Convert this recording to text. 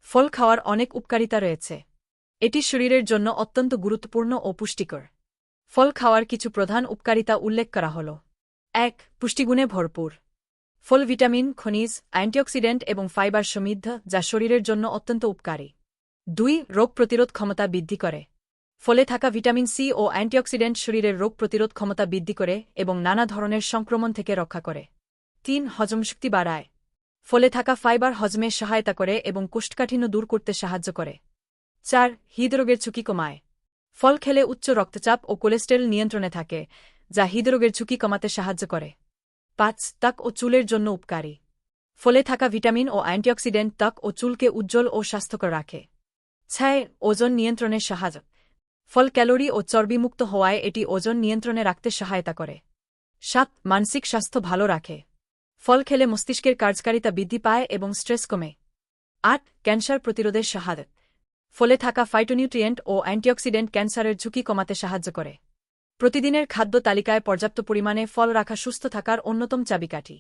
ফল খাওয়ার অনেক উপকারিতা রয়েছে। এটি শরীরের জন্য অত্যন্ত গুরুত্বপূর্ণ ও পুষ্টিকর। ফল খাওয়ার কিছু প্রধান উপকারিতা উল্লেখ করা হল। ১. পুষ্টিগুণে ভরপুর। ফল ভিটামিন, খনিজ, অ্যান্টিঅক্সিডেন্ট এবং ফাইবার সমৃদ্ধ, যা শরীরের জন্য অত্যন্ত উপকারী। ২. রোগ প্রতিরোধ ক্ষমতা বৃদ্ধি করে। ফলে থাকা ভিটামিন সি ও অ্যান্টিঅক্সিডেন্ট শরীরের রোগ প্রতিরোধ ক্ষমতা বৃদ্ধি করে এবং নানা ধরনের সংক্রমণ থেকে রক্ষা করে। ৩. হজমশক্তি বাড়ায়। ফলে থাকা ফাইবার হজমে সহায়তা করে এবং কোষ্ঠকাঠিন্য দূর করতে সাহায্য করে। ৪. হৃদরোগের ঝুঁকি কমায়। ফল খেলে উচ্চ রক্তচাপ ও কোলেস্টেরল নিয়ন্ত্রণে থাকে, যা হৃদরোগের ঝুঁকি কমাতে সাহায্য করে। ৫. ত্বক ও চুলের জন্য উপকারী। ফলে থাকা ভিটামিন ও অ্যান্টিঅক্সিডেন্ট ত্বক ও চুলকে উজ্জ্বল ও স্বাস্থ্যকর রাখে। ৬. ওজন নিয়ন্ত্রণে সাহায্য। ফল ক্যালোরি ও চর্বিমুক্ত হওয়ায় এটি ওজন নিয়ন্ত্রণে রাখতে সহায়তা করে। ৭. মানসিক স্বাস্থ্য ভালো রাখে। ফল খেলে মস্তিষ্কের কার্যকারিতা বৃদ্ধি পায় এবং স্ট্রেস কমে। ৮. ক্যান্সার প্রতিরোধের সাহায্য। ফলে থাকা ফাইটোনিউট্রিয়েন্ট ও অ্যান্টিঅক্সিডেন্ট ক্যান্সারের ঝুঁকি কমাতে সাহায্য করে। প্রতিদিনের খাদ্য তালিকায় পর্যাপ্ত পরিমাণে ফল রাখা সুস্থ থাকার অন্যতম চাবিকাঠি।